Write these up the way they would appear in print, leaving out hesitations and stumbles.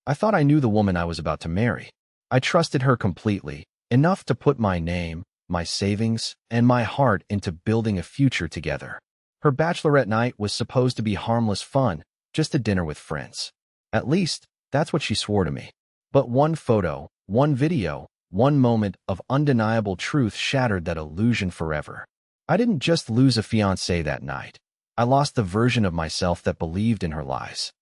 I thought I knew the woman I was about to marry. I trusted her completely, enough to put my name, my savings, and my heart into building a future together. Her bachelorette night was supposed to be harmless fun, just a dinner with friends. At least, that's what she swore to me. But one photo, one video, one moment of undeniable truth shattered that illusion forever. I didn't just lose a fiancé that night. I lost the version of myself that believed in her lies.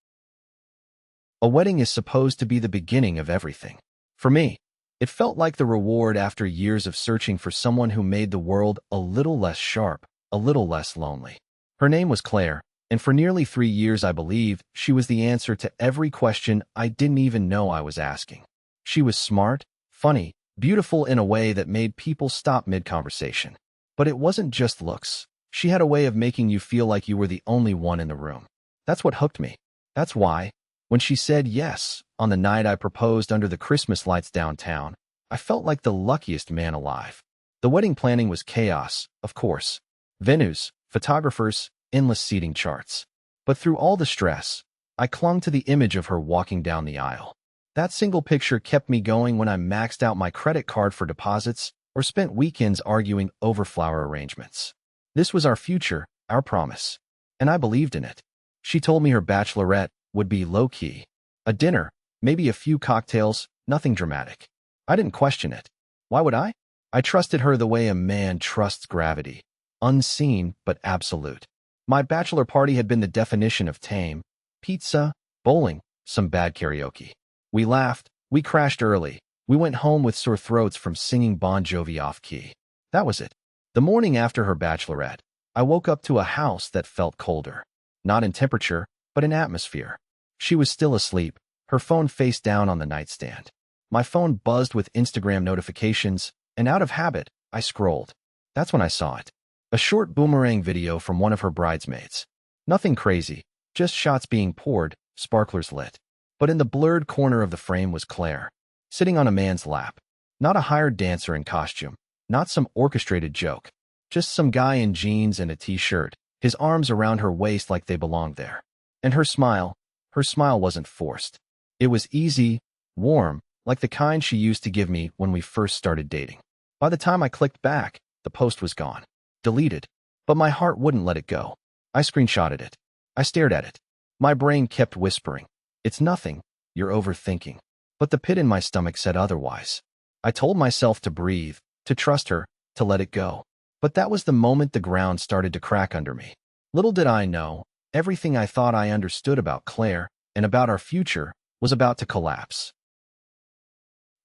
A wedding is supposed to be the beginning of everything. For me, it felt like the reward after years of searching for someone who made the world a little less sharp, a little less lonely. Her name was Claire, and for nearly 3 years I believed she was the answer to every question I didn't even know I was asking. She was smart, funny, beautiful in a way that made people stop mid-conversation. But it wasn't just looks. She had a way of making you feel like you were the only one in the room. That's what hooked me. That's why, when she said yes on the night I proposed under the Christmas lights downtown, I felt like the luckiest man alive. The wedding planning was chaos, of course. Venues, photographers, endless seating charts. But through all the stress, I clung to the image of her walking down the aisle. That single picture kept me going when I maxed out my credit card for deposits or spent weekends arguing over flower arrangements. This was our future, our promise. And I believed in it. She told me her bachelorette would be low-key. A dinner, maybe a few cocktails, nothing dramatic. I didn't question it. Why would I? I trusted her the way a man trusts gravity. Unseen, but absolute. My bachelor party had been the definition of tame. Pizza, bowling, some bad karaoke. We laughed, we crashed early. We went home with sore throats from singing Bon Jovi off-key. That was it. The morning after her bachelorette, I woke up to a house that felt colder. Not in temperature, but in atmosphere. She was still asleep, her phone face down on the nightstand. My phone buzzed with Instagram notifications, and out of habit, I scrolled. That's when I saw it. A short boomerang video from one of her bridesmaids. Nothing crazy, just shots being poured, sparklers lit. But in the blurred corner of the frame was Claire, sitting on a man's lap. Not a hired dancer in costume, not some orchestrated joke. Just some guy in jeans and a t-shirt, his arms around her waist like they belonged there. And her smile wasn't forced. It was easy, warm, like the kind she used to give me when we first started dating. By the time I clicked back, the post was gone. Deleted. But my heart wouldn't let it go. I screenshotted it. I stared at it. My brain kept whispering, "It's nothing, you're overthinking." But the pit in my stomach said otherwise. I told myself to breathe, to trust her, to let it go. But that was the moment the ground started to crack under me. Little did I know, everything I thought I understood about Claire and about our future was about to collapse.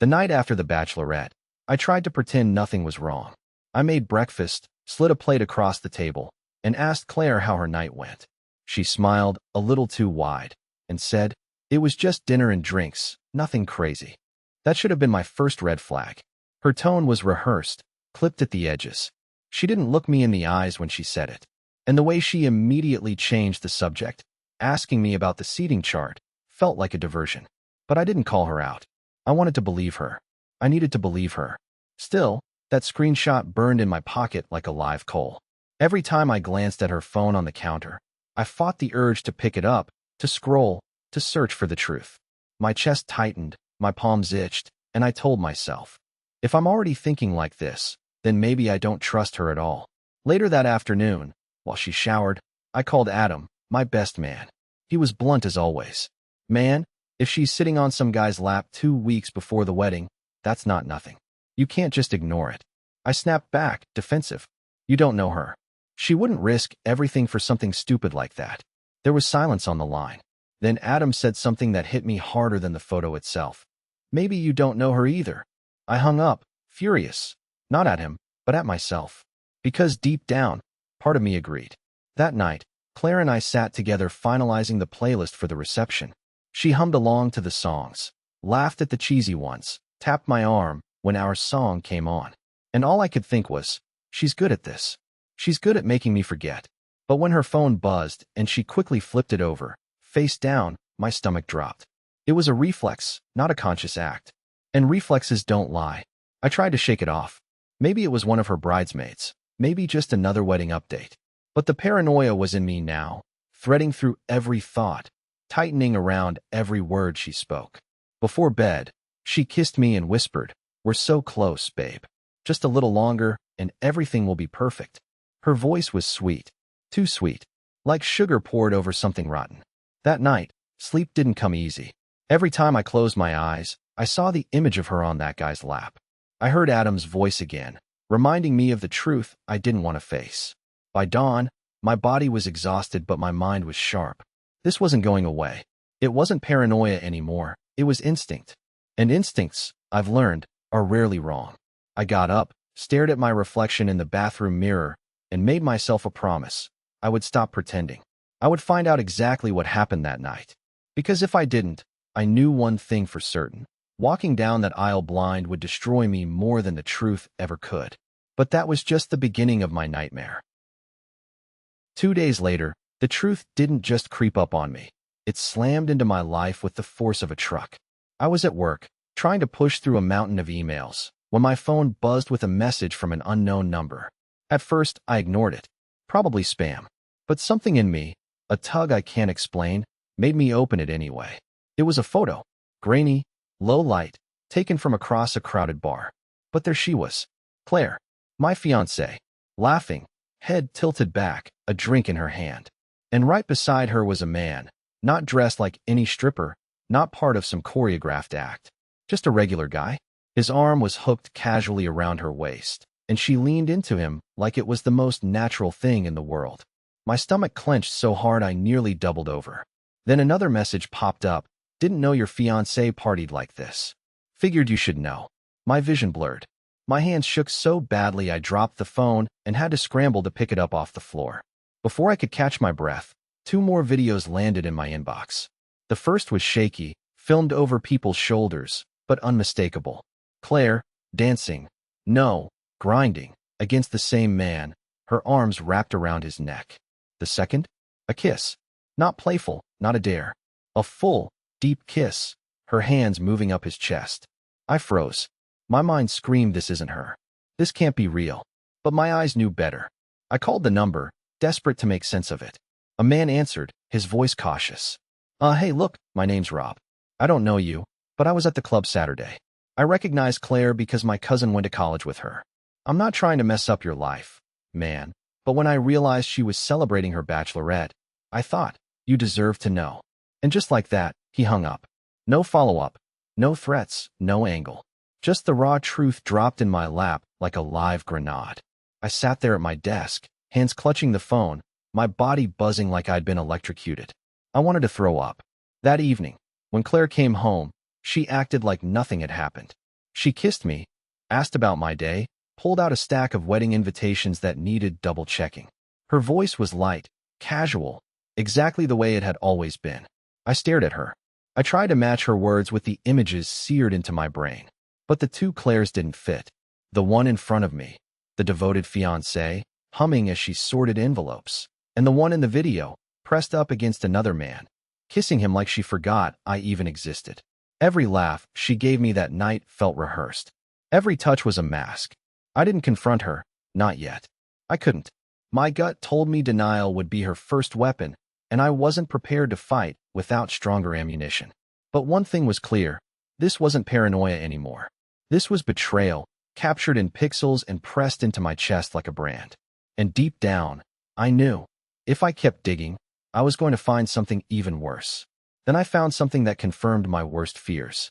The night after the bachelorette, I tried to pretend nothing was wrong. I made breakfast, slid a plate across the table, and asked Claire how her night went. She smiled a little too wide and said, "It was just dinner and drinks, nothing crazy." That should have been my first red flag. Her tone was rehearsed, clipped at the edges. She didn't look me in the eyes when she said it. And the way she immediately changed the subject, asking me about the seating chart, felt like a diversion. But I didn't call her out. I wanted to believe her. I needed to believe her. Still, that screenshot burned in my pocket like a live coal. Every time I glanced at her phone on the counter, I fought the urge to pick it up, to scroll, to search for the truth. My chest tightened, my palms itched, and I told myself, if I'm already thinking like this, then maybe I don't trust her at all. Later that afternoon, while she showered, I called Adam, my best man. He was blunt as always. "Man, if she's sitting on some guy's lap 2 weeks before the wedding, that's not nothing. You can't just ignore it." I snapped back, defensive. "You don't know her. She wouldn't risk everything for something stupid like that." There was silence on the line. Then Adam said something that hit me harder than the photo itself. "Maybe you don't know her either." I hung up, furious. Not at him, but at myself. Because deep down, part of me agreed. That night, Claire and I sat together finalizing the playlist for the reception. She hummed along to the songs, laughed at the cheesy ones, tapped my arm when our song came on. And all I could think was, she's good at this. She's good at making me forget. But when her phone buzzed and she quickly flipped it over, face down, my stomach dropped. It was a reflex, not a conscious act. And reflexes don't lie. I tried to shake it off. Maybe it was one of her bridesmaids. Maybe just another wedding update. But the paranoia was in me now, threading through every thought, tightening around every word she spoke. Before bed, she kissed me and whispered, "We're so close, babe. Just a little longer, and everything will be perfect." Her voice was sweet, too sweet, like sugar poured over something rotten. That night, sleep didn't come easy. Every time I closed my eyes, I saw the image of her on that guy's lap. I heard Adam's voice again, reminding me of the truth I didn't want to face. By dawn, my body was exhausted, but my mind was sharp. This wasn't going away. It wasn't paranoia anymore. It was instinct. And instincts, I've learned, are rarely wrong. I got up, stared at my reflection in the bathroom mirror, and made myself a promise. I would stop pretending. I would find out exactly what happened that night. Because if I didn't, I knew one thing for certain. Walking down that aisle blind would destroy me more than the truth ever could. But that was just the beginning of my nightmare. 2 days later, the truth didn't just creep up on me. It slammed into my life with the force of a truck. I was at work, trying to push through a mountain of emails, when my phone buzzed with a message from an unknown number. At first, I ignored it. Probably spam. But something in me, a tug I can't explain, made me open it anyway. It was a photo. Grainy, low light, taken from across a crowded bar. But there she was. Claire, my fiancée, laughing, head tilted back, a drink in her hand. And right beside her was a man, not dressed like any stripper, not part of some choreographed act. Just a regular guy. His arm was hooked casually around her waist, and she leaned into him like it was the most natural thing in the world. My stomach clenched so hard I nearly doubled over. Then another message popped up. "Didn't know your fiancé partied like this. Figured you should know." My vision blurred. My hands shook so badly I dropped the phone and had to scramble to pick it up off the floor. Before I could catch my breath, 2 more videos landed in my inbox. The first was shaky, filmed over people's shoulders, but unmistakable. Claire, dancing, no, grinding, against the same man, her arms wrapped around his neck. The second? A kiss. Not playful, not a dare. A full, deep kiss, her hands moving up his chest. I froze. My mind screamed, this isn't her. This can't be real. But my eyes knew better. I called the number, desperate to make sense of it. A man answered, his voice cautious. Hey, look, my name's Rob. I don't know you, but I was at the club Saturday. I recognize Claire because my cousin went to college with her. I'm not trying to mess up your life, man, but when I realized she was celebrating her bachelorette, I thought, you deserve to know. And just like that, he hung up. No follow-up, no threats, no angle. Just the raw truth dropped in my lap like a live grenade. I sat there at my desk, hands clutching the phone, my body buzzing like I'd been electrocuted. I wanted to throw up. That evening, when Claire came home, she acted like nothing had happened. She kissed me, asked about my day, pulled out a stack of wedding invitations that needed double-checking. Her voice was light, casual, exactly the way it had always been. I stared at her. I tried to match her words with the images seared into my brain. But the 2 Claires didn't fit. The one in front of me, the devoted fiancée, humming as she sorted envelopes, and the one in the video, pressed up against another man, kissing him like she forgot I even existed. Every laugh she gave me that night felt rehearsed. Every touch was a mask. I didn't confront her, not yet. I couldn't. My gut told me denial would be her first weapon, and I wasn't prepared to fight without stronger ammunition. But one thing was clear. This wasn't paranoia anymore. This was betrayal, captured in pixels and pressed into my chest like a brand. And deep down, I knew, if I kept digging, I was going to find something even worse. Then I found something that confirmed my worst fears.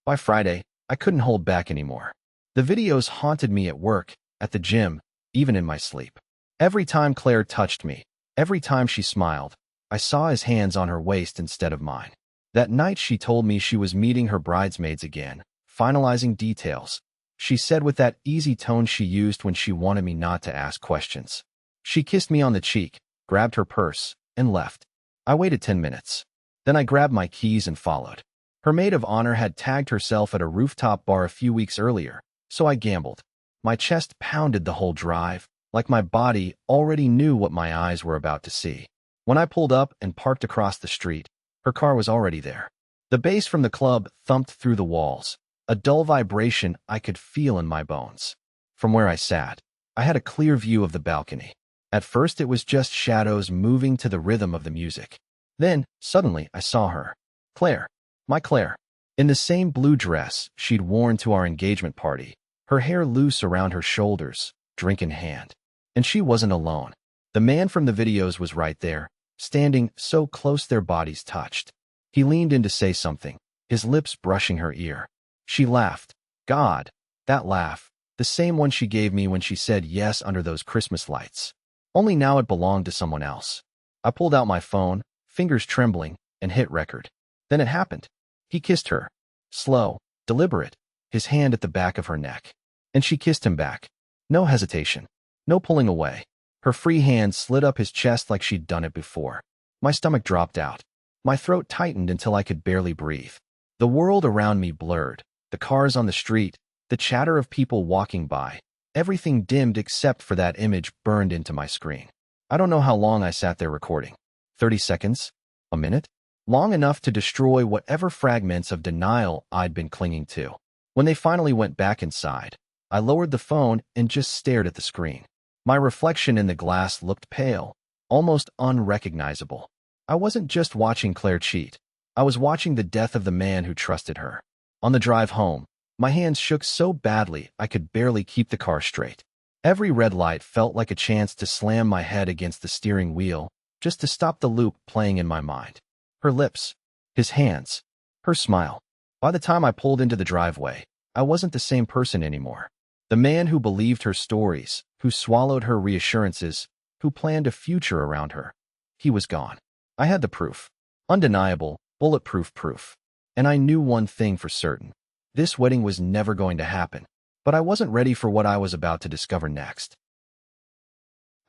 By Friday, I couldn't hold back anymore. The videos haunted me at work, at the gym, even in my sleep. Every time Claire touched me, every time she smiled, I saw his hands on her waist instead of mine. That night she told me she was meeting her bridesmaids again, finalizing details. She said with that easy tone she used when she wanted me not to ask questions. She kissed me on the cheek, grabbed her purse, and left. I waited 10 minutes. Then I grabbed my keys and followed. Her maid of honor had tagged herself at a rooftop bar a few weeks earlier, so I gambled. My chest pounded the whole drive, like my body already knew what my eyes were about to see. When I pulled up and parked across the street, her car was already there. The bass from the club thumped through the walls, a dull vibration I could feel in my bones. From where I sat, I had a clear view of the balcony. At first it was just shadows moving to the rhythm of the music. Then, suddenly, I saw her. Claire. My Claire. In the same blue dress she'd worn to our engagement party, her hair loose around her shoulders, drink in hand. And she wasn't alone. The man from the videos was right there, standing so close their bodies touched. He leaned in to say something, his lips brushing her ear. She laughed. God, that laugh, the same one she gave me when she said yes under those Christmas lights. Only now it belonged to someone else. I pulled out my phone, fingers trembling, and hit record. Then it happened. He kissed her. Slow, deliberate, his hand at the back of her neck. And she kissed him back. No hesitation. No pulling away. Her free hand slid up his chest like she'd done it before. My stomach dropped out. My throat tightened until I could barely breathe. The world around me blurred. The cars on the street, the chatter of people walking by. Everything dimmed except for that image burned into my screen. I don't know how long I sat there recording. 30 seconds? A minute? Long enough to destroy whatever fragments of denial I'd been clinging to. When they finally went back inside, I lowered the phone and just stared at the screen. My reflection in the glass looked pale, almost unrecognizable. I wasn't just watching Claire cheat. I was watching the death of the man who trusted her. On the drive home, my hands shook so badly I could barely keep the car straight. Every red light felt like a chance to slam my head against the steering wheel, just to stop the loop playing in my mind. Her lips, his hands, her smile. By the time I pulled into the driveway, I wasn't the same person anymore. The man who believed her stories, who swallowed her reassurances, who planned a future around her. He was gone. I had the proof. Undeniable, bulletproof proof. And I knew one thing for certain. This wedding was never going to happen. But I wasn't ready for what I was about to discover next.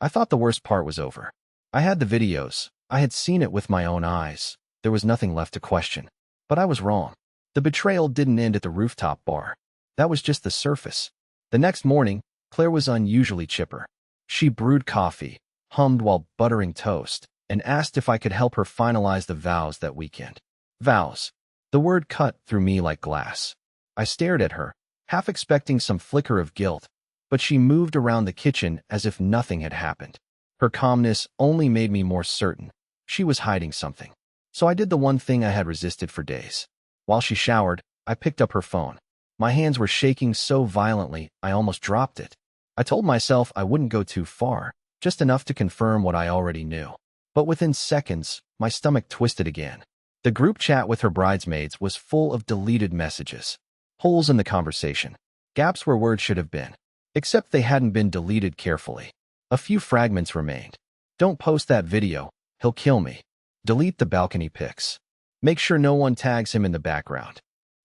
I thought the worst part was over. I had the videos. I had seen it with my own eyes. There was nothing left to question. But I was wrong. The betrayal didn't end at the rooftop bar. That was just the surface. The next morning, Claire was unusually chipper. She brewed coffee, hummed while buttering toast, and asked if I could help her finalize the vows that weekend. Vows. The word cut through me like glass. I stared at her, half expecting some flicker of guilt, but she moved around the kitchen as if nothing had happened. Her calmness only made me more certain. She was hiding something. So I did the one thing I had resisted for days. While she showered, I picked up her phone. My hands were shaking so violently, I almost dropped it. I told myself I wouldn't go too far, just enough to confirm what I already knew. But within seconds, my stomach twisted again. The group chat with her bridesmaids was full of deleted messages. Holes in the conversation. Gaps where words should have been. Except they hadn't been deleted carefully. A few fragments remained. Don't post that video. He'll kill me. Delete the balcony pics. Make sure no one tags him in the background.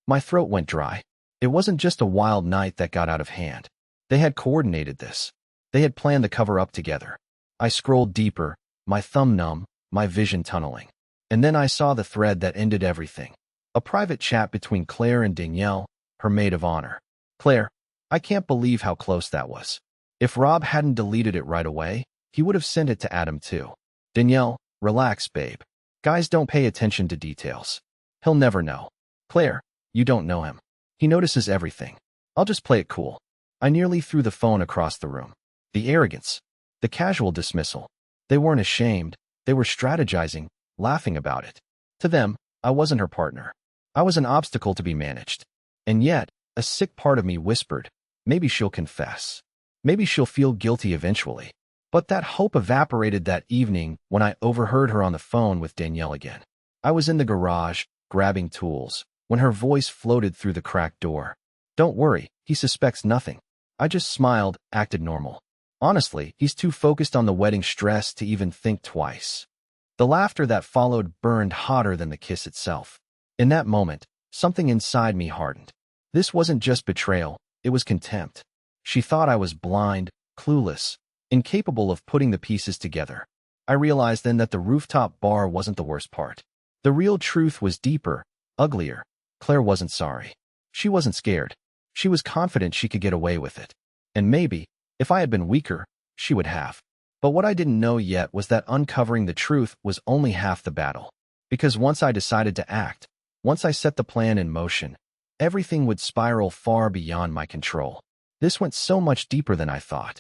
My throat went dry. It wasn't just a wild night that got out of hand. They had coordinated this. They had planned the cover-up together. I scrolled deeper, my thumb numb, my vision tunneling. And then I saw the thread that ended everything. A private chat between Claire and Danielle, her maid of honor. Claire, I can't believe how close that was. If Rob hadn't deleted it right away, he would have sent it to Adam too. Danielle, relax, babe. Guys don't pay attention to details. He'll never know. Claire, you don't know him. He notices everything. I'll just play it cool. I nearly threw the phone across the room. The arrogance. The casual dismissal. They weren't ashamed. They were strategizing, laughing about it. To them, I wasn't her partner. I was an obstacle to be managed. And yet, a sick part of me whispered, maybe she'll confess. Maybe she'll feel guilty eventually. But that hope evaporated that evening when I overheard her on the phone with Danielle again. I was in the garage, grabbing tools, when her voice floated through the cracked door. Don't worry, he suspects nothing. I just smiled, acted normal. Honestly, he's too focused on the wedding stress to even think twice. The laughter that followed burned hotter than the kiss itself. In that moment, something inside me hardened. This wasn't just betrayal, it was contempt. She thought I was blind, clueless, incapable of putting the pieces together. I realized then that the rooftop bar wasn't the worst part. The real truth was deeper, uglier. Claire wasn't sorry. She wasn't scared. She was confident she could get away with it. And maybe, if I had been weaker, she would have. But what I didn't know yet was that uncovering the truth was only half the battle. Because once I decided to act, once I set the plan in motion, everything would spiral far beyond my control. This went so much deeper than I thought.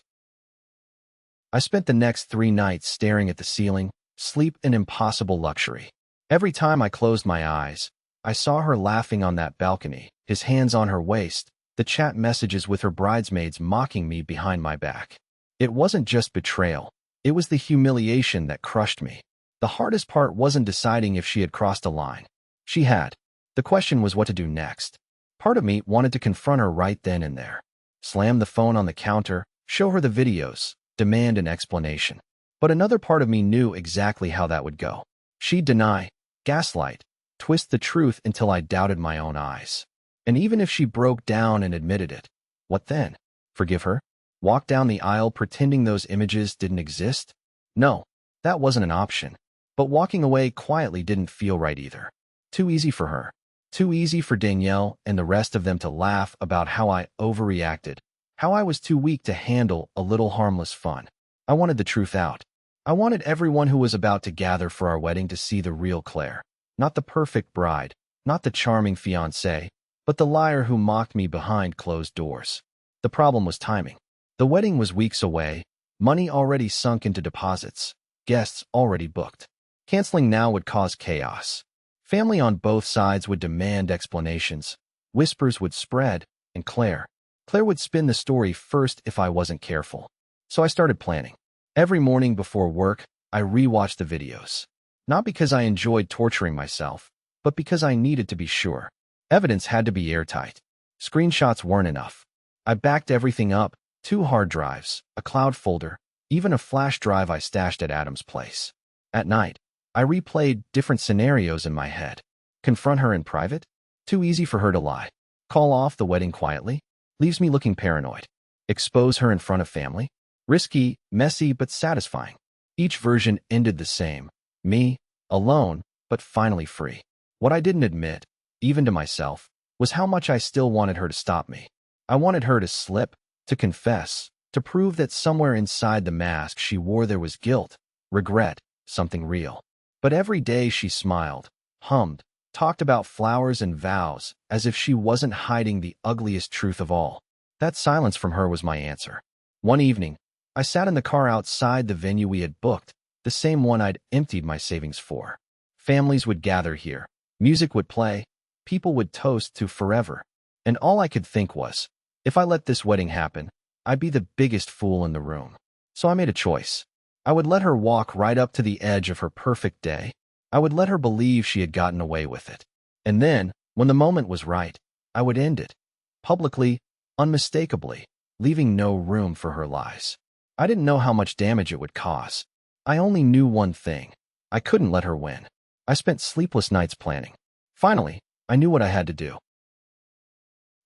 I spent the next 3 nights staring at the ceiling, sleep an impossible luxury. Every time I closed my eyes, I saw her laughing on that balcony, his hands on her waist, the chat messages with her bridesmaids mocking me behind my back. It wasn't just betrayal. It was the humiliation that crushed me. The hardest part wasn't deciding if she had crossed a line. She had. The question was what to do next. Part of me wanted to confront her right then and there. Slam the phone on the counter, show her the videos, demand an explanation. But another part of me knew exactly how that would go. She'd deny, gaslight, twist the truth until I doubted my own eyes. And even if she broke down and admitted it, what then? Forgive her? Walk down the aisle pretending those images didn't exist? No, that wasn't an option. But walking away quietly didn't feel right either. Too easy for her. Too easy for Danielle and the rest of them to laugh about how I overreacted, how I was too weak to handle a little harmless fun. I wanted the truth out. I wanted everyone who was about to gather for our wedding to see the real Claire. Not the perfect bride, not the charming fiancé, but the liar who mocked me behind closed doors. The problem was timing. The wedding was weeks away, money already sunk into deposits, guests already booked. Canceling now would cause chaos. Family on both sides would demand explanations. Whispers would spread, and Claire would spin the story first if I wasn't careful. So I started planning. Every morning before work, I rewatched the videos. Not because I enjoyed torturing myself, but because I needed to be sure. Evidence had to be airtight. Screenshots weren't enough. I backed everything up, 2 hard drives, a cloud folder, even a flash drive I stashed at Adam's place. At night, I replayed different scenarios in my head. Confront her in private? Too easy for her to lie. Call off the wedding quietly? Leaves me looking paranoid. Expose her in front of family? Risky, messy, but satisfying. Each version ended the same. Me, alone, but finally free. What I didn't admit, even to myself, was how much I still wanted her to stop me. I wanted her to slip, to confess, to prove that somewhere inside the mask she wore there was guilt, regret, something real. But every day she smiled, hummed, talked about flowers and vows as if she wasn't hiding the ugliest truth of all. That silence from her was my answer. One evening, I sat in the car outside the venue we had booked, the same one I'd emptied my savings for. Families would gather here. Music would play. People would toast to forever. And all I could think was, if I let this wedding happen, I'd be the biggest fool in the room. So I made a choice. I would let her walk right up to the edge of her perfect day. I would let her believe she had gotten away with it. And then, when the moment was right, I would end it. Publicly, unmistakably, leaving no room for her lies. I didn't know how much damage it would cause. I only knew one thing. I couldn't let her win. I spent sleepless nights planning. Finally, I knew what I had to do.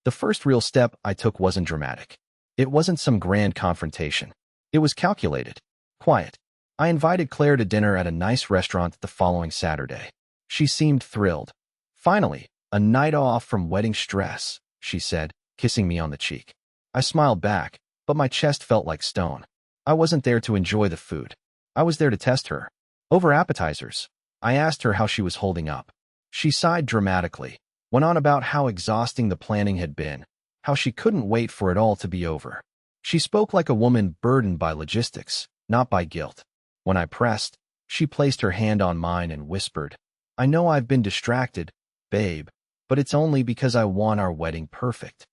The first real step I took wasn't dramatic. It wasn't some grand confrontation. It was calculated, quiet. I invited Claire to dinner at a nice restaurant the following Saturday. She seemed thrilled. Finally, a night off from wedding stress, she said, kissing me on the cheek. I smiled back, but my chest felt like stone. I wasn't there to enjoy the food. I was there to test her. Over appetizers, I asked her how she was holding up. She sighed dramatically, went on about how exhausting the planning had been, how she couldn't wait for it all to be over. She spoke like a woman burdened by logistics, not by guilt. When I pressed, she placed her hand on mine and whispered, "I know I've been distracted, babe, but it's only because I want our wedding perfect."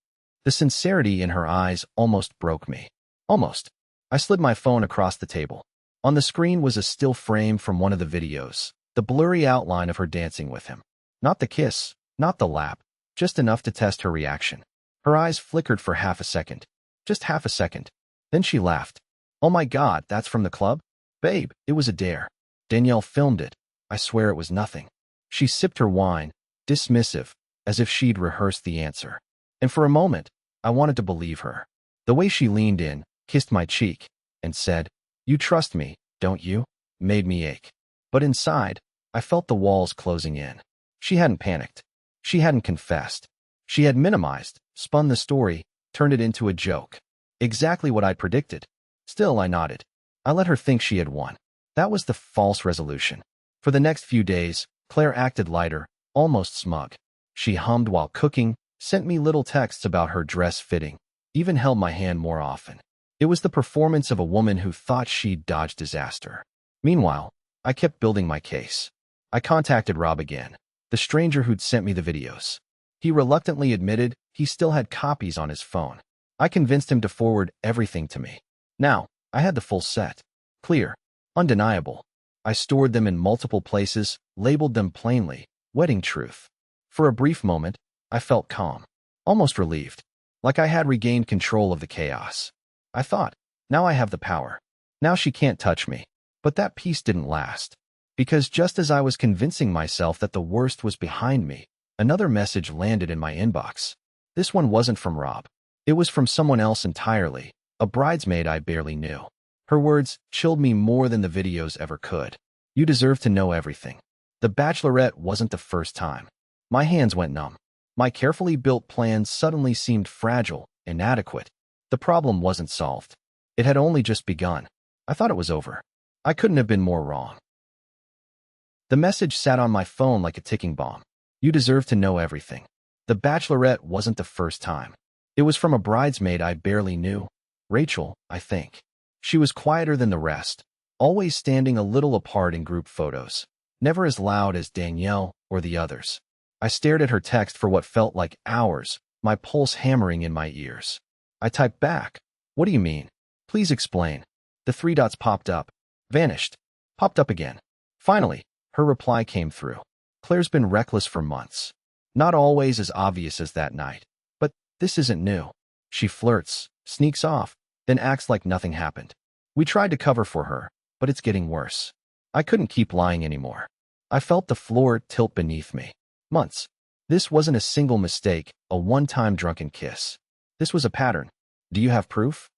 The sincerity in her eyes almost broke me. Almost. I slid my phone across the table. On the screen was a still frame from one of the videos, the blurry outline of her dancing with him. Not the kiss, not the lap, just enough to test her reaction. Her eyes flickered for half a second. Just half a second. Then she laughed. "Oh my God, that's from the club? Babe, it was a dare. Danielle filmed it. I swear it was nothing." She sipped her wine, dismissive, as if she'd rehearsed the answer. And for a moment, I wanted to believe her. The way she leaned in, kissed my cheek, and said, "You trust me, don't you?" made me ache. But inside, I felt the walls closing in. She hadn't panicked. She hadn't confessed. She had minimized, spun the story, turned it into a joke. Exactly what I'd predicted. Still, I nodded. I let her think she had won. That was the false resolution. For the next few days, Claire acted lighter, almost smug. She hummed while cooking, sent me little texts about her dress fitting, even held my hand more often. It was the performance of a woman who thought she'd dodged disaster. Meanwhile, I kept building my case. I contacted Rob again. the stranger who'd sent me the videos. He reluctantly admitted he still had copies on his phone. I convinced him to forward everything to me. Now, I had the full set. Clear. Undeniable. I stored them in multiple places, labeled them plainly, Wedding Truth. For a brief moment, I felt calm, almost relieved, like I had regained control of the chaos. I thought, now I have the power. Now she can't touch me. But that peace didn't last. Because just as I was convincing myself that the worst was behind me, another message landed in my inbox. This one wasn't from Rob. It was from someone else entirely, a bridesmaid I barely knew. Her words chilled me more than the videos ever could. You deserve to know everything. The Bachelorette wasn't the first time. My hands went numb. My carefully built plans suddenly seemed fragile, inadequate. The problem wasn't solved. It had only just begun. I thought it was over. I couldn't have been more wrong. The message sat on my phone like a ticking bomb. You deserve to know everything. The Bachelorette wasn't the first time. It was from a bridesmaid I barely knew. Rachel, I think. She was quieter than the rest, always standing a little apart in group photos, never as loud as Danielle or the others. I stared at her text for what felt like hours, my pulse hammering in my ears. I typed back, "What do you mean? Please explain." The three dots popped up, vanished, popped up again. Finally, her reply came through. Claire's been reckless for months. Not always as obvious as that night. But this isn't new. She flirts, sneaks off, then acts like nothing happened. We tried to cover for her, but it's getting worse. I couldn't keep lying anymore. I felt the floor tilt beneath me. Months. This wasn't a single mistake, a one-time drunken kiss. This was a pattern. Do you have proof?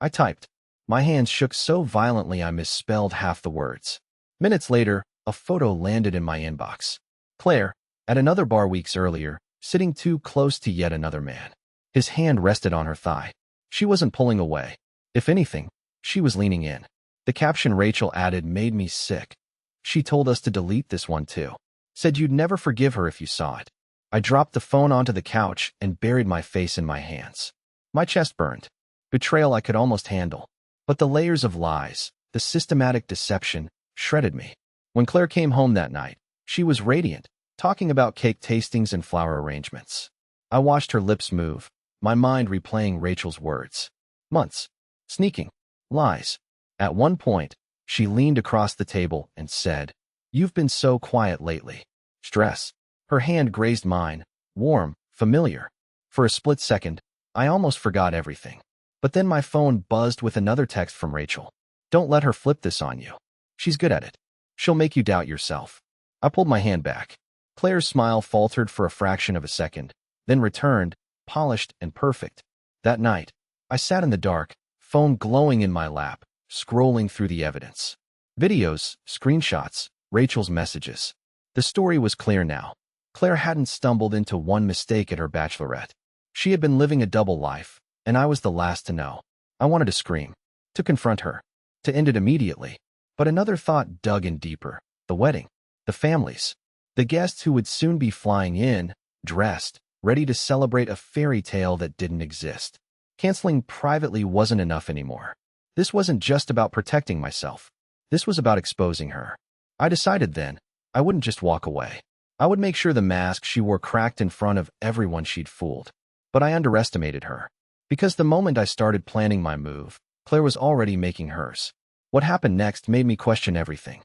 I typed. My hands shook so violently I misspelled half the words. Minutes later, a photo landed in my inbox. Claire, at another bar weeks earlier, sitting too close to yet another man. His hand rested on her thigh. She wasn't pulling away. If anything, she was leaning in. The caption Rachel added made me sick. She told us to delete this one too. Said you'd never forgive her if you saw it. I dropped the phone onto the couch and buried my face in my hands. My chest burned. Betrayal I could almost handle. But the layers of lies, the systematic deception, shredded me. When Claire came home that night, she was radiant, talking about cake tastings and flower arrangements. I watched her lips move, my mind replaying Rachel's words. Months. Sneaking. Lies. At one point, she leaned across the table and said, "You've been so quiet lately." Stress. Her hand grazed mine, warm, familiar. For a split second, I almost forgot everything. But then my phone buzzed with another text from Rachel. "Don't let her flip this on you. She's good at it. She'll make you doubt yourself." I pulled my hand back. Claire's smile faltered for a fraction of a second, then returned, polished and perfect. That night, I sat in the dark, phone glowing in my lap, scrolling through the evidence. Videos, screenshots, Rachel's messages. The story was clear now. Claire hadn't stumbled into one mistake at her bachelorette. She had been living a double life, and I was the last to know. I wanted to scream, to confront her, to end it immediately. But another thought dug in deeper. The wedding. The families. The guests who would soon be flying in, dressed, ready to celebrate a fairy tale that didn't exist. Canceling privately wasn't enough anymore. This wasn't just about protecting myself. This was about exposing her. I decided then, I wouldn't just walk away. I would make sure the mask she wore cracked in front of everyone she'd fooled. But I underestimated her. Because the moment I started planning my move, Claire was already making hers. What happened next made me question everything.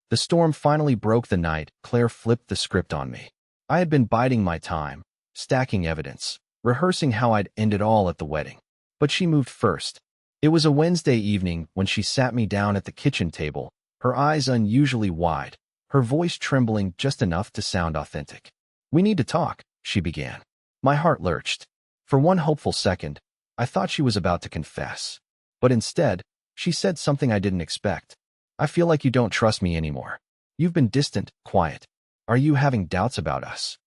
The storm finally broke the night Claire flipped the script on me. I had been biding my time, stacking evidence, rehearsing how I'd end it all at the wedding. But she moved first. It was a Wednesday evening when she sat me down at the kitchen table, her eyes unusually wide, her voice trembling just enough to sound authentic. "We need to talk," she began. My heart lurched. For one hopeful second, I thought she was about to confess. But instead, she said something I didn't expect. "I feel like you don't trust me anymore. You've been distant, quiet. Are you having doubts about us?"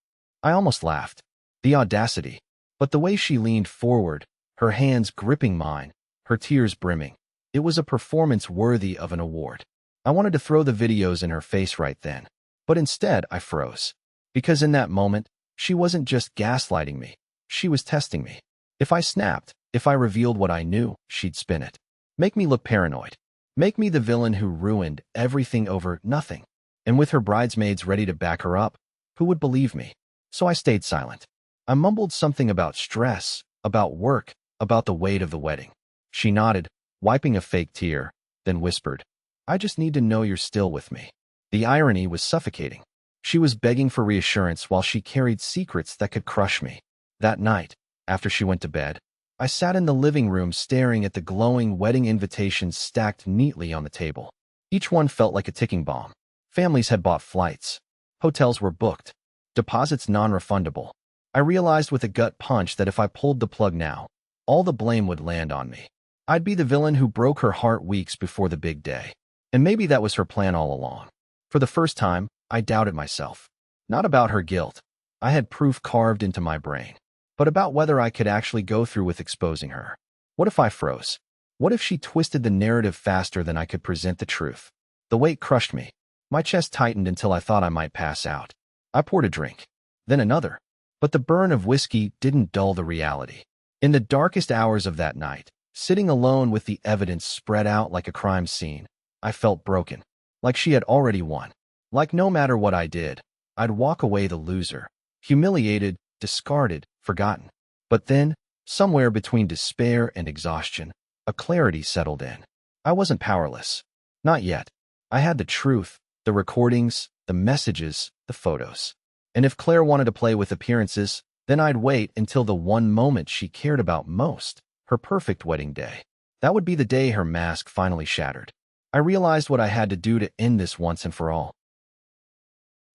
I almost laughed. The audacity. But the way she leaned forward, her hands gripping mine, her tears brimming, it was a performance worthy of an award. I wanted to throw the videos in her face right then. But instead, I froze. Because in that moment, she wasn't just gaslighting me. She was testing me. If I snapped, if I revealed what I knew, she'd spin it. Make me look paranoid. Make me the villain who ruined everything over nothing. And with her bridesmaids ready to back her up, who would believe me? So I stayed silent. I mumbled something about stress, about work, about the weight of the wedding. She nodded, wiping a fake tear, then whispered, "I just need to know you're still with me." The irony was suffocating. She was begging for reassurance while she carried secrets that could crush me. That night, after she went to bed, I sat in the living room staring at the glowing wedding invitations stacked neatly on the table. Each one felt like a ticking bomb. Families had bought flights. Hotels were booked. Deposits non-refundable. I realized with a gut punch that if I pulled the plug now, all the blame would land on me. I'd be the villain who broke her heart weeks before the big day. And maybe that was her plan all along. For the first time, I doubted myself. Not about her guilt. I had proof carved into my brain. But about whether I could actually go through with exposing her. What if I froze? What if she twisted the narrative faster than I could present the truth? The weight crushed me. My chest tightened until I thought I might pass out. I poured a drink. Then another. But the burn of whiskey didn't dull the reality. In the darkest hours of that night, sitting alone with the evidence spread out like a crime scene, I felt broken. Like she had already won. Like no matter what I did, I'd walk away the loser. Humiliated, discarded, forgotten. But then, somewhere between despair and exhaustion, a clarity settled in. I wasn't powerless. Not yet. I had the truth, the recordings, the messages, the photos. And if Claire wanted to play with appearances, then I'd wait until the one moment she cared about most, her perfect wedding day. That would be the day her mask finally shattered. I realized what I had to do to end this once and for all.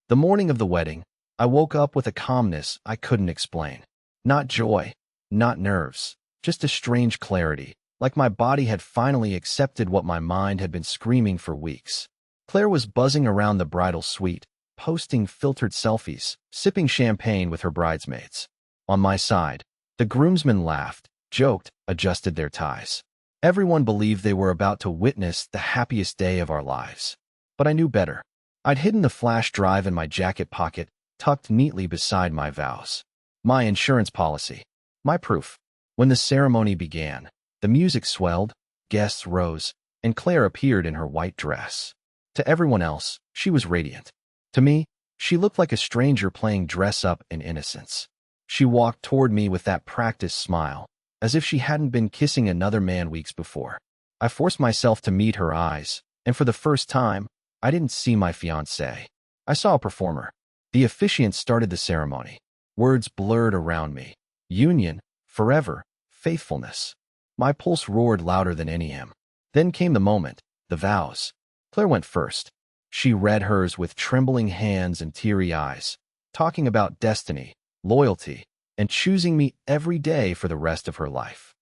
The morning of the wedding, I woke up with a calmness I couldn't explain. Not joy, not nerves, just a strange clarity, like my body had finally accepted what my mind had been screaming for weeks. Claire was buzzing around the bridal suite, posting filtered selfies, sipping champagne with her bridesmaids. On my side, the groomsmen laughed, joked, adjusted their ties. Everyone believed they were about to witness the happiest day of our lives. But I knew better. I'd hidden the flash drive in my jacket pocket, tucked neatly beside my vows. My insurance policy. My proof. When the ceremony began, the music swelled, guests rose, and Claire appeared in her white dress. To everyone else, she was radiant. To me, she looked like a stranger playing dress-up in innocence. She walked toward me with that practiced smile, as if she hadn't been kissing another man weeks before. I forced myself to meet her eyes, and for the first time, I didn't see my fiancé. I saw a performer. The officiant started the ceremony. Words blurred around me. Union, forever, faithfulness. My pulse roared louder than any hymn. Then came the moment, the vows. Claire went first. She read hers with trembling hands and teary eyes, talking about destiny, loyalty, and choosing me every day for the rest of her life.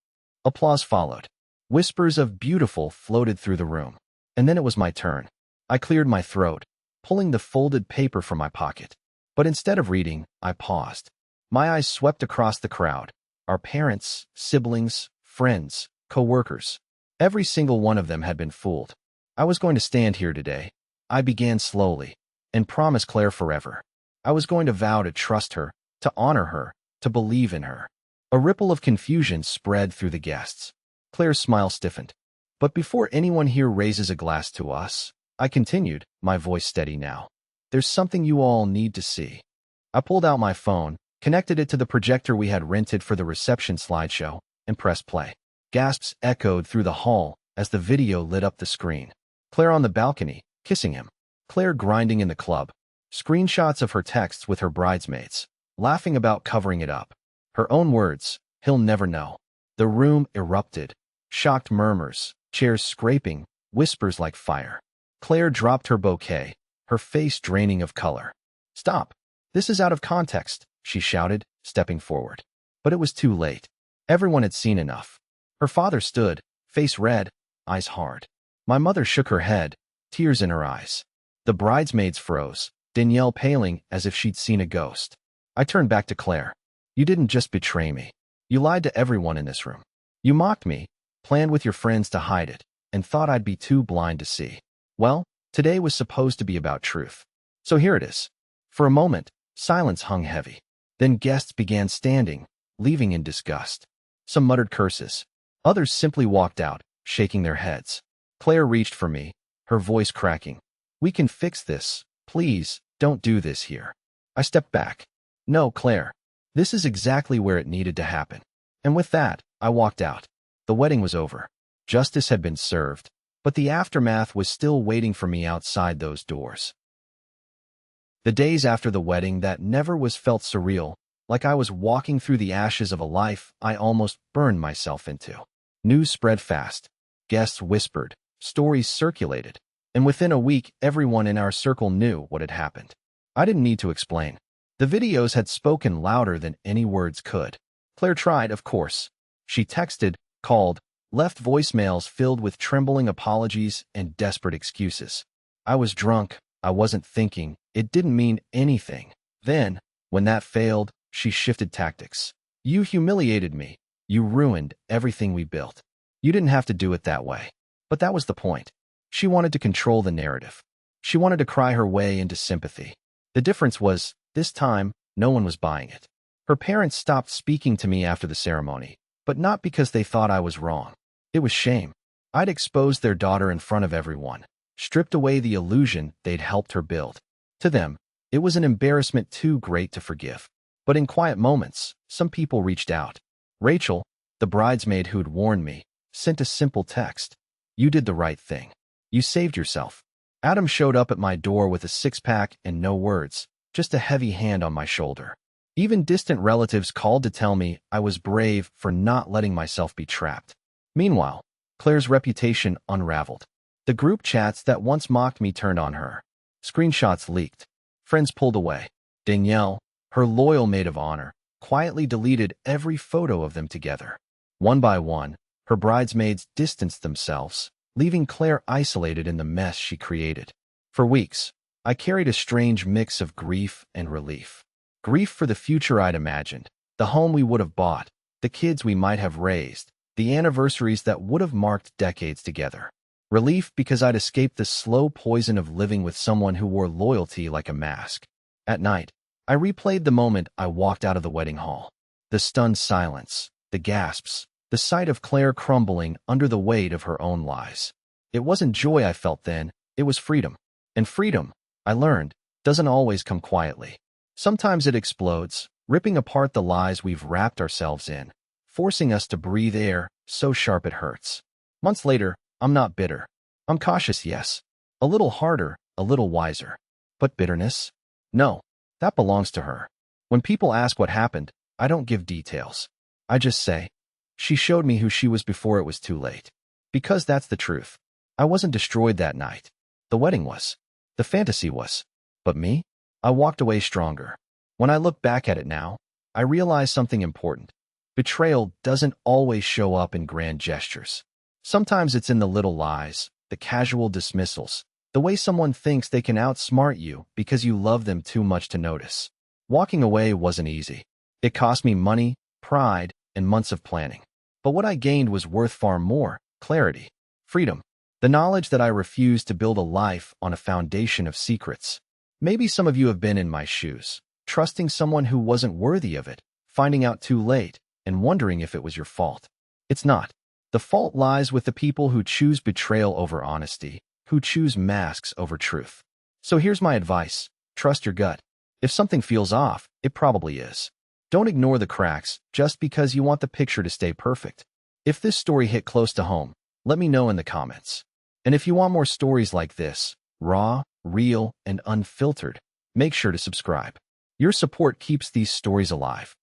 Applause followed. Whispers of beautiful floated through the room. And then it was my turn. I cleared my throat, pulling the folded paper from my pocket. But instead of reading, I paused. My eyes swept across the crowd. Our parents, siblings, friends, co-workers. Every single one of them had been fooled. I was going to stand here today. I began slowly, and promise Claire forever. I was going to vow to trust her, to honor her, to believe in her. A ripple of confusion spread through the guests. Claire's smile stiffened. But before anyone here raises a glass to us, I continued, my voice steady now. There's something you all need to see. I pulled out my phone, connected it to the projector we had rented for the reception slideshow, and pressed play. Gasps echoed through the hall as the video lit up the screen. Claire on the balcony, kissing him. Claire grinding in the club. Screenshots of her texts with her bridesmaids, laughing about covering it up. Her own words, he'll never know. The room erupted. Shocked murmurs, chairs scraping, whispers like fire. Claire dropped her bouquet, her face draining of color. "Stop! This is out of context," she shouted, stepping forward. But it was too late. Everyone had seen enough. Her father stood, face red, eyes hard. My mother shook her head, tears in her eyes. The bridesmaids froze, Danielle paling as if she'd seen a ghost. I turned back to Claire. "You didn't just betray me. You lied to everyone in this room. You mocked me, planned with your friends to hide it, and thought I'd be too blind to see. Well, today was supposed to be about truth. So here it is." For a moment, silence hung heavy. Then guests began standing, leaving in disgust. Some muttered curses. Others simply walked out, shaking their heads. Claire reached for me, her voice cracking. "We can fix this. Please, don't do this here. I stepped back. No, Claire. This is exactly where it needed to happen. And with that, I walked out. The wedding was over. Justice had been served, but the aftermath was still waiting for me outside those doors. The days after the wedding that never was felt surreal, like I was walking through the ashes of a life I almost burned myself into. News spread fast. Guests whispered. Stories circulated. And within a week, everyone in our circle knew what had happened. I didn't need to explain. The videos had spoken louder than any words could. Claire tried, of course. She texted, called, left voicemails filled with trembling apologies and desperate excuses. I was drunk. I wasn't thinking. It didn't mean anything. Then, when that failed, she shifted tactics. You humiliated me. You ruined everything we built. You didn't have to do it that way. But that was the point. She wanted to control the narrative. She wanted to cry her way into sympathy. The difference was, this time, no one was buying it. Her parents stopped speaking to me after the ceremony, but not because they thought I was wrong. It was shame. I'd exposed their daughter in front of everyone, stripped away the illusion they'd helped her build. To them, it was an embarrassment too great to forgive. But in quiet moments, some people reached out. Rachel, the bridesmaid who'd warned me, sent a simple text. You did the right thing. You saved yourself. Adam showed up at my door with a six-pack and no words, just a heavy hand on my shoulder. Even distant relatives called to tell me I was brave for not letting myself be trapped. Meanwhile, Claire's reputation unraveled. The group chats that once mocked me turned on her. Screenshots leaked. Friends pulled away. Danielle, her loyal maid of honor, quietly deleted every photo of them together. One by one, her bridesmaids distanced themselves, leaving Claire isolated in the mess she created. For weeks, I carried a strange mix of grief and relief. Grief for the future I'd imagined, the home we would have bought, the kids we might have raised, the anniversaries that would have marked decades together. Relief because I'd escaped the slow poison of living with someone who wore loyalty like a mask. At night, I replayed the moment I walked out of the wedding hall. The stunned silence, the gasps, the sight of Claire crumbling under the weight of her own lies. It wasn't joy I felt then, it was freedom. And freedom, I learned, doesn't always come quietly. Sometimes it explodes, ripping apart the lies we've wrapped ourselves in, forcing us to breathe air so sharp it hurts. Months later, I'm not bitter. I'm cautious, yes. A little harder, a little wiser. But bitterness? No, that belongs to her. When people ask what happened, I don't give details. I just say, she showed me who she was before it was too late. Because that's the truth. I wasn't destroyed that night. The wedding was. The fantasy was. But me? I walked away stronger. When I look back at it now, I realize something important. Betrayal doesn't always show up in grand gestures. Sometimes it's in the little lies, the casual dismissals, the way someone thinks they can outsmart you because you love them too much to notice. Walking away wasn't easy. It cost me money, pride, and months of planning. But what I gained was worth far more: clarity, freedom, the knowledge that I refused to build a life on a foundation of secrets. Maybe some of you have been in my shoes, trusting someone who wasn't worthy of it, finding out too late, and wondering if it was your fault. It's not. The fault lies with the people who choose betrayal over honesty, who choose masks over truth. So here's my advice. Trust your gut. If something feels off, it probably is. Don't ignore the cracks just because you want the picture to stay perfect. If this story hit close to home, let me know in the comments. And if you want more stories like this, raw, real, and unfiltered, make sure to subscribe. Your support keeps these stories alive.